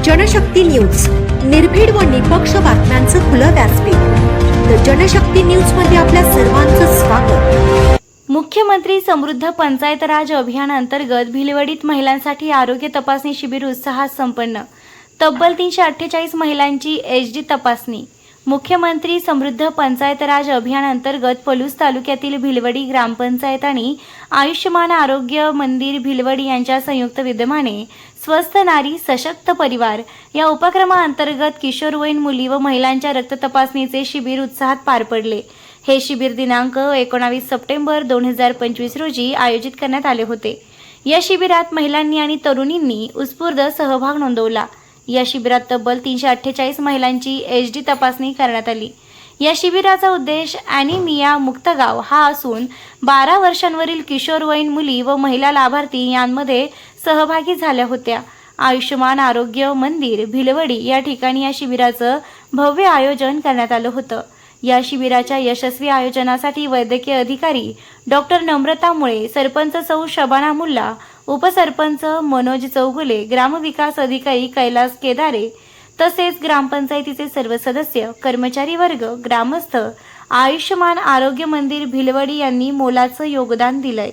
Janshakti news, निर्भीड व निपक्ष बातम्यांचं खुलं व्यासपीठ। द जनशक्ती न्यूज मध्ये आपल्या सर्वांचं स्वागत। मुख्यमंत्री समृद्ध पंचायत राज अभियान अंतर्गत भिलवडीत महिलांसाठी आरोग्य तपासणी शिबिर उत्साहात संपन्न। तब्बल 348 महिलांची एचडी तपासणी। मुख्यमंत्री समृद्ध पंचायत राज अभियान अंतर्गत पलूस तालुक्यातील भिलवडी ग्रामपंचायत आणि आयुष्यमान आरोग्य मंदिर भिलवडी यांच्या संयुक्त विद्यमाने स्वस्थ नारी सशक्त परिवार या उपक्रमाअंतर्गत किशोरवयीन मुली व महिलांच्या रक्त तपासणीचे शिबिर उत्साहात पार पडले। हे शिबिर दिनांक 19 सप्टेंबर 2025 रोजी आयोजित करण्यात आले होते। या शिबिरात महिलांनी आणि तरुणींनी उत्स्फूर्त सहभाग नोंदवला। या शिबिरात तब्बल 348 महिलांची एचडी तपासणी करण्यात आली। या शिबिराचा उद्देश ॲनिमिया मुक्त गाव हा असून 12 वर्षांवरील किशोरवयीन मुली व महिला लाभार्थी यांमध्ये सहभागी झाल्या होत्या। आयुष्यमान आरोग्य मंदिर भिलवडी या ठिकाणी या शिबिराचं भव्य आयोजन करण्यात आलं होतं। या शिबिराच्या यशस्वी आयोजनासाठी वैद्यकीय अधिकारी डॉक्टर नम्रता मुळे, सरपंच सौ शबाना मुल्ला, उपसरपंच मनोज चौगुले, ग्रामविकास अधिकारी कैलास केदारे तसेच ग्रामपंचायतीचे सर्व सदस्य, कर्मचारी वर्ग, ग्रामस्थ, आयुष्यमान आरोग्य मंदिर भिलवडी यांनी मोलाचं योगदान दिलंय।